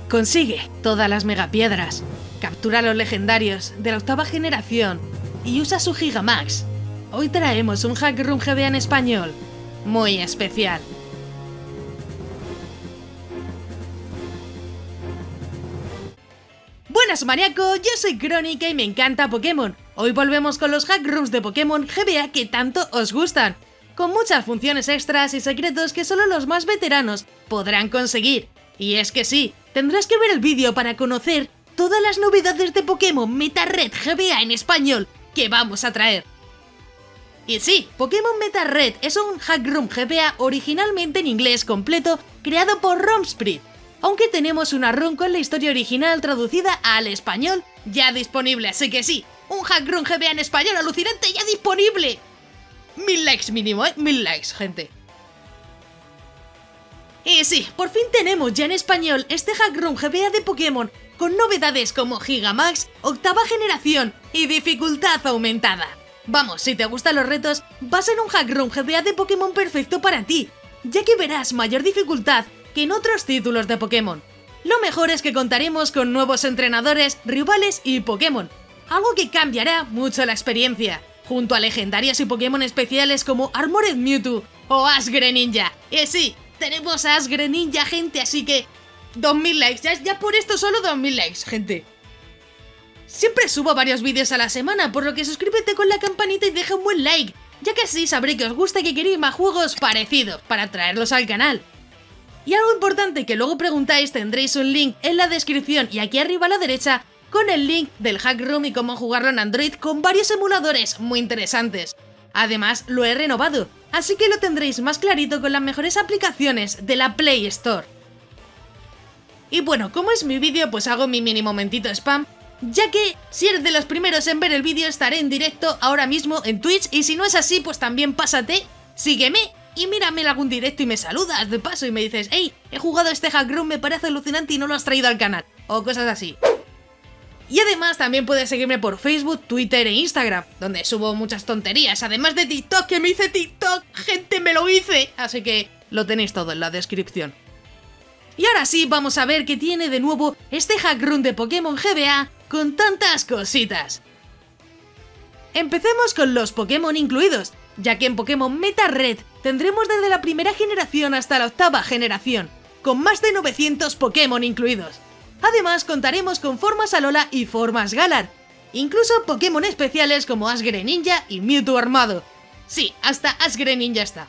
Consigue todas las megapiedras, captura los legendarios de la 8ª generación y usa su Gigamax. Hoy traemos un Hack Room GBA en español, muy especial. Buenas maníaco, yo soy Crónica y me encanta Pokémon. Hoy volvemos con los Hack Rooms de Pokémon GBA que tanto os gustan, con muchas funciones extras y secretos que solo los más veteranos podrán conseguir. Y es que sí, tendrás que ver el vídeo para conocer todas las novedades de Pokémon Meta Red GBA en español que vamos a traer. Y sí, Pokémon Meta Red es un Hack Room GBA originalmente en inglés completo creado por Romsprit, aunque tenemos una run con la historia original traducida al español ya disponible, así que sí, un Hack Room GBA en español alucinante ya disponible. 1000 likes mínimo, 1000 likes, gente. Y sí, por fin tenemos ya en español este Hack Room GBA de Pokémon, con novedades como Gigamax, 8ª generación y dificultad aumentada. Vamos, si te gustan los retos, va a ser un Hack Room GBA de Pokémon perfecto para ti, ya que verás mayor dificultad que en otros títulos de Pokémon. Lo mejor es que contaremos con nuevos entrenadores, rivales y Pokémon, algo que cambiará mucho la experiencia, junto a legendarios y Pokémon especiales como Armored Mewtwo o Ash Greninja. Y sí, tenemos a Ash Greninja, gente, así que 2000 likes, ya por esto solo 2000 likes, gente. Siempre subo varios vídeos a la semana, por lo que suscríbete con la campanita y deja un buen like, ya que así sabré que os gusta y que queréis más juegos parecidos para traerlos al canal. Y algo importante que luego preguntáis, tendréis un link en la descripción y aquí arriba a la derecha con el link del Hack Room y cómo jugarlo en Android con varios emuladores muy interesantes. Además, lo he renovado, así que lo tendréis más clarito con las mejores aplicaciones de la Play Store. Y bueno, como es mi vídeo, pues hago mi mini momentito spam, ya que si eres de los primeros en ver el vídeo estaré en directo ahora mismo en Twitch y si no es así, pues también pásate, sígueme y mírame en algún directo y me saludas de paso y me dices hey, he jugado este Hack Room, me parece alucinante y no lo has traído al canal, o cosas así. Y además también puedes seguirme por Facebook, Twitter e Instagram, donde subo muchas tonterías, además de TikTok, que me hice TikTok, gente, me lo hice, así que lo tenéis todo en la descripción. Y ahora sí, vamos a ver qué tiene de nuevo este Hack Room de Pokémon GBA con tantas cositas. Empecemos con los Pokémon incluidos, ya que en Pokémon Meta Red tendremos desde la 1ª generación hasta la 8ª generación, con más de 900 Pokémon incluidos. Además contaremos con formas Alola y formas Galar, incluso Pokémon especiales como Ash Greninja y Mewtwo armado. Sí, hasta Ash Greninja está.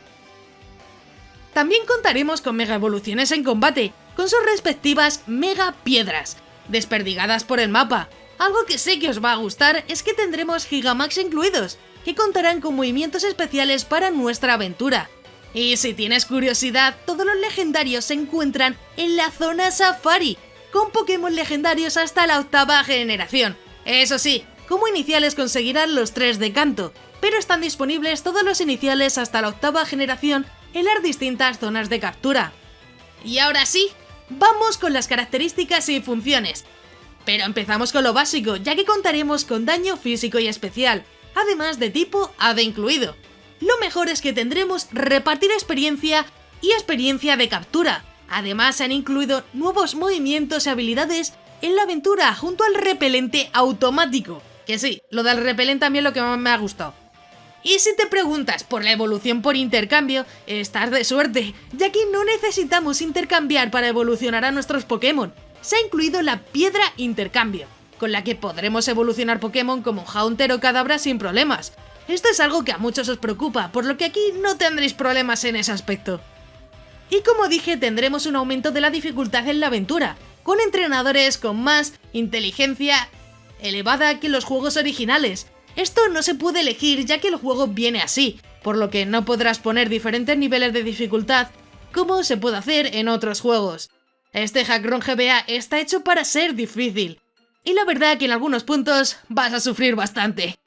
También contaremos con Mega Evoluciones en combate, con sus respectivas Mega Piedras, desperdigadas por el mapa. Algo que sé que os va a gustar es que tendremos Gigamax incluidos, que contarán con movimientos especiales para nuestra aventura. Y si tienes curiosidad, todos los legendarios se encuentran en la zona Safari, con Pokémon legendarios hasta la 8ª generación. Eso sí, como iniciales conseguirán los 3 de canto, pero están disponibles todos los iniciales hasta la 8ª generación en las distintas zonas de captura. Y ahora sí, vamos con las características y funciones. Pero empezamos con lo básico, ya que contaremos con daño físico y especial, además de tipo Hada incluido. Lo mejor es que tendremos repartir experiencia y experiencia de captura. Además se han incluido nuevos movimientos y habilidades en la aventura junto al repelente automático. Que sí, lo del repelente también es lo que más me ha gustado. Y si te preguntas por la evolución por intercambio, estás de suerte, ya que no necesitamos intercambiar para evolucionar a nuestros Pokémon. Se ha incluido la piedra intercambio, con la que podremos evolucionar Pokémon como Haunter o Kadabra sin problemas. Esto es algo que a muchos os preocupa, por lo que aquí no tendréis problemas en ese aspecto. Y como dije, tendremos un aumento de la dificultad en la aventura, con entrenadores con más inteligencia elevada que los juegos originales. Esto no se puede elegir ya que el juego viene así, por lo que no podrás poner diferentes niveles de dificultad como se puede hacer en otros juegos. Este Hack Room GBA está hecho para ser difícil, y la verdad que en algunos puntos vas a sufrir bastante.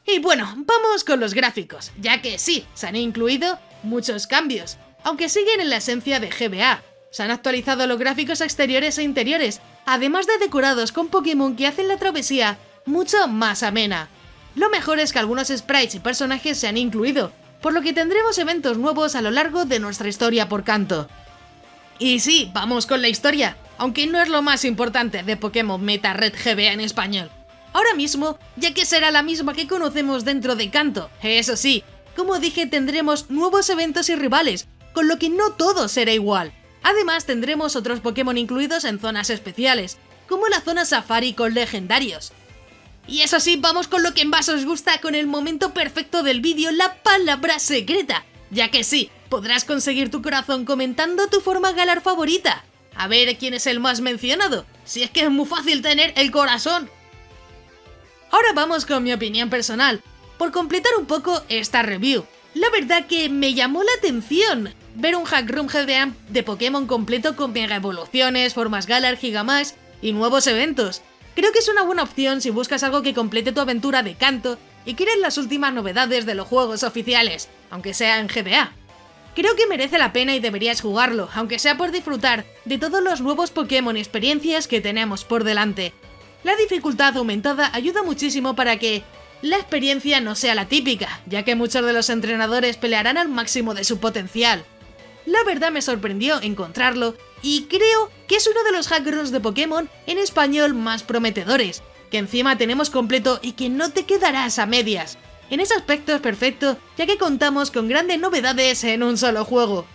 Y bueno, vamos con los gráficos, ya que sí, se han incluido muchos cambios, aunque siguen en la esencia de GBA. Se han actualizado los gráficos exteriores e interiores, además de decorados con Pokémon que hacen la travesía mucho más amena. Lo mejor es que algunos sprites y personajes se han incluido, por lo que tendremos eventos nuevos a lo largo de nuestra historia por canto. Y sí, vamos con la historia. aunque no es lo más importante de Pokémon Meta Red GBA en español. Ahora mismo, ya que será la misma que conocemos dentro de Kanto, eso sí, como dije tendremos nuevos eventos y rivales, con lo que no todo será igual. Además tendremos otros Pokémon incluidos en zonas especiales, como la zona Safari con legendarios. Y eso sí, vamos con lo que más os gusta, con el momento perfecto del vídeo, la palabra secreta, ya que sí, podrás conseguir tu corazón comentando tu forma Galar favorita. A ver quién es el más mencionado, si es que es muy fácil tener el corazón. Ahora vamos con mi opinión personal, por completar un poco esta review. La verdad que me llamó la atención ver un Hack Room GBA de Pokémon completo con mega evoluciones, formas Galar, Gigamax y nuevos eventos. Creo que es una buena opción si buscas algo que complete tu aventura de Kanto y quieres las últimas novedades de los juegos oficiales, aunque sea en GBA. Creo que merece la pena y deberías jugarlo, aunque sea por disfrutar de todos los nuevos Pokémon y experiencias que tenemos por delante. La dificultad aumentada ayuda muchísimo para que la experiencia no sea la típica, ya que muchos de los entrenadores pelearán al máximo de su potencial. La verdad me sorprendió encontrarlo y creo que es uno de los hack rooms de Pokémon en español más prometedores, que encima tenemos completo y que no te quedarás a medias. En ese aspecto es perfecto, ya que contamos con grandes novedades en un solo juego.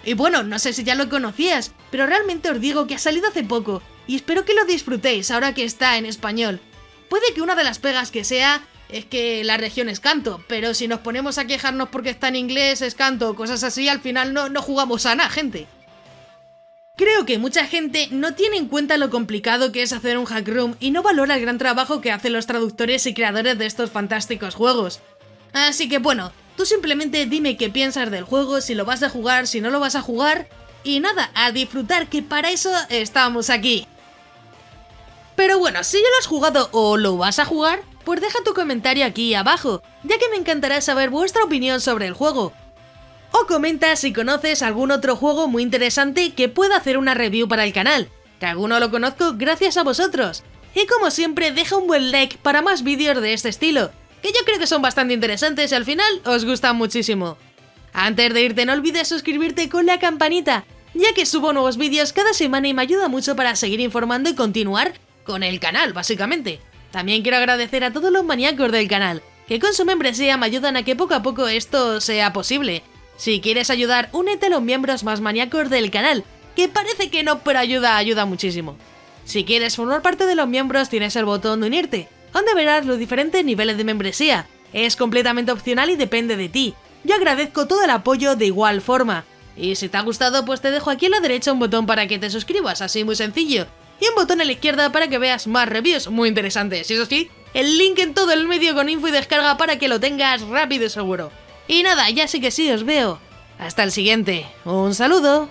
Y bueno, no sé si ya lo conocías, pero realmente os digo que ha salido hace poco y espero que lo disfrutéis ahora que está en español. Puede que una de las pegas que sea es que la región es Kanto, pero si nos ponemos a quejarnos porque está en inglés, es Kanto o cosas así, al final no jugamos a nada, gente. Creo que mucha gente no tiene en cuenta lo complicado que es hacer un hack room y no valora el gran trabajo que hacen los traductores y creadores de estos fantásticos juegos. Así que bueno, tú simplemente dime qué piensas del juego, si lo vas a jugar, si no lo vas a jugar, y nada, a disfrutar, que para eso estamos aquí. Pero bueno, si ya lo has jugado o lo vas a jugar, pues deja tu comentario aquí abajo, ya que me encantará saber vuestra opinión sobre el juego. O comenta si conoces algún otro juego muy interesante que pueda hacer una review para el canal, que alguno lo conozco gracias a vosotros. Y como siempre, deja un buen like para más vídeos de este estilo, que yo creo que son bastante interesantes y al final os gustan muchísimo. Antes de irte no olvides suscribirte con la campanita, ya que subo nuevos vídeos cada semana y me ayuda mucho para seguir informando y continuar con el canal, básicamente. También quiero agradecer a todos los maníacos del canal, que con su membresía me ayudan a que poco a poco esto sea posible. Si quieres ayudar, únete a los miembros más maníacos del canal, que parece que no, pero ayuda muchísimo. Si quieres formar parte de los miembros, tienes el botón de unirte, donde verás los diferentes niveles de membresía. Es completamente opcional y depende de ti. Yo agradezco todo el apoyo de igual forma. Y si te ha gustado, pues te dejo aquí a la derecha un botón para que te suscribas, así muy sencillo. Y un botón a la izquierda para que veas más reviews muy interesantes. Y eso sí, el link en todo el medio con info y descarga para que lo tengas rápido y seguro. Y nada, ya sí que sí, os veo. Hasta el siguiente. Un saludo.